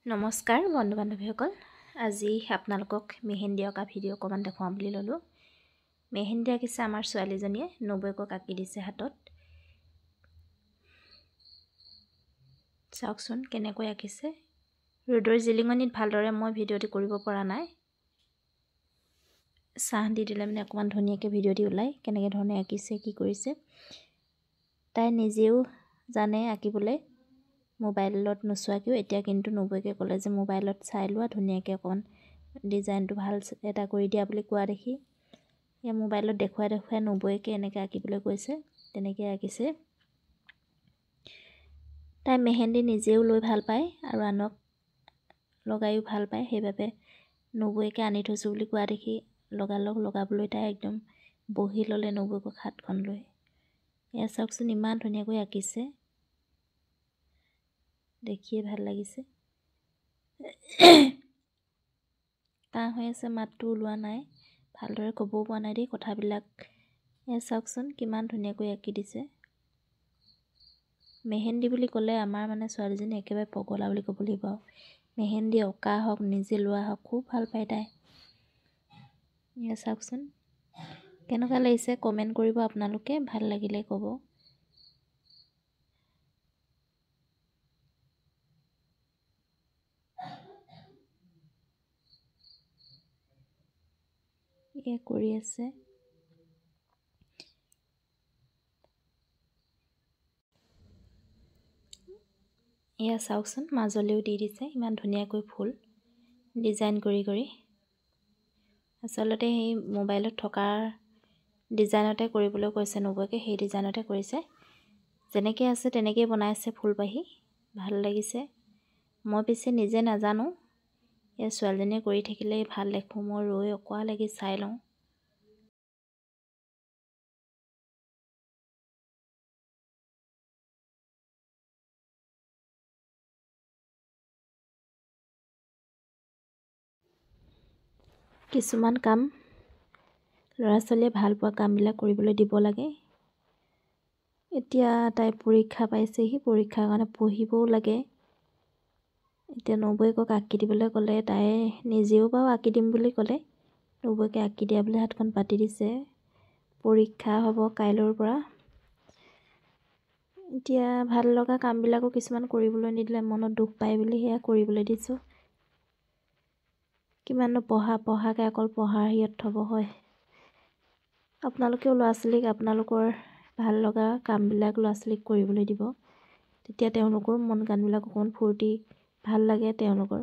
নমস্কাৰ বন্ধু বান্ধৱীসকল, আজি আপোনালোকক মেহেন্দি অঁকা ভিডিঅ' অকণমান দেখুৱাম বুলি ল'লোঁ। মেহেন্দি আঁকিছে আমাৰ ছোৱালীজনীয়ে, নবৌয়েকক আঁকি দিছে হাতত। চাওকচোন কেনেকৈ আঁকিছে। ৰ'দৰ জিলিঙনিত ভালদৰে মই ভিডিঅ'টি কৰিব পৰা নাই। ছাঁ দি দিলে মানে অকণমান ধুনীয়াকৈ ভিডিঅ'টি ওলাই, কেনেকৈ ধৰণে আঁকিছে কি কৰিছে। তাই নিজেও জানে আঁকিবলৈ, মোবাইলত নোচোৱাকৈও। এতিয়া কিন্তু নবৌয়েকে ক'লে যে মোবাইলত চাই লোৱা, ধুনীয়াকৈ অকণমান ডিজাইনটো ভাল এটা কৰি দিয়া বুলি কোৱা দেখি এয়া মোবাইলত দেখুৱাই নবৌয়েকে এনেকৈ আঁকিবলৈ কৈছে, তেনেকৈ আঁকিছে। তাই মেহেন্দি নিজেও লৈ ভাল পায় আৰু আনক লগায়ো ভাল পায়, সেইবাবে নবৌয়েকে আনি থৈছোঁ বুলি কোৱা দেখি লগালগ লগাবলৈ তাই একদম বহি ল'লে নবৌয়েকক হাতখন লৈ। এয়া চাওকচোন ইমান ধুনীয়াকৈ আঁকিছে, দেখিয়ে ভাল লাগিছে। কাহ হৈ আছে, মাতটো ওলোৱা নাই, ভালদৰে ক'বও পৰা নাই দেই কথাবিলাক। এয়া চাওকচোন কিমান ধুনীয়াকৈ আঁকি দিছে। মেহেন্দি বুলি ক'লে আমাৰ মানে ছোৱালীজনী একেবাৰে পগলা বুলি ক'ব লাগিব আৰু। মেহেন্দি অঁকা হওক, নিজে লোৱা হওক, খুব ভাল পায় তাই। এয়া চাওকচোন কেনেকুৱা লাগিছে কমেণ্ট কৰিব আপোনালোকে, ভাল লাগিলে ক'ব। এয়া কৰি আছে। এয়া চাওকচোন মাজলৈও দি দিছে, ইমান ধুনীয়াকৈ ফুল ডিজাইন কৰি কৰি। আচলতে সেই মোবাইলত থকা ডিজাইনতে কৰিবলৈ কৈছে নবৌয়েকে, সেই ডিজাইনতে কৰিছে। যেনেকৈ আছে তেনেকৈয়ে বনাইছে ফুলপাহি, ভাল লাগিছে। মই পিছে নিজে নাজানো, এই ছোৱালীজনীয়ে কৰি থাকিলেই ভাল দেখোঁ, মই ৰৈ অকৰা লাগি চাই লওঁ। কিছুমান কাম ল'ৰা ছোৱালীয়ে ভাল পোৱা কামবিলাক কৰিবলৈ দিব লাগে। এতিয়া তাই পৰীক্ষা পাইছেহি, পৰীক্ষাৰ কাৰণে পঢ়িবও লাগে। এতিয়া নবৌয়েকক আঁকি দিবলৈ ক'লে, তাই নিজেও বাৰু আঁকি দিম বুলি ক'লে। নবৌয়েকে আঁকি দিয়া বুলি হাতখন পাতি দিছে। পৰীক্ষা হ'ব কাইলৈৰ পৰা। এতিয়া ভাল লগা কামবিলাকো কিছুমান কৰিবলৈ নিদিলে মনত দুখ পায় বুলি সেয়া কৰিবলৈ দিছোঁ। কিমাননো পঢ়াকৈ অকল পঢ়াৰ হেৰিয়ত থ'ব হয়। আপোনালোকেও ল'ৰা ছোৱালীক আপোনালোকৰ ভাল লগা কামবিলাক ল'ৰা ছোৱালীক কৰিবলৈ দিব, তেতিয়া তেওঁলোকৰ মন কাণবিলাক অকণমান ফূৰ্তি ভাল লাগে তেওঁলোকৰ।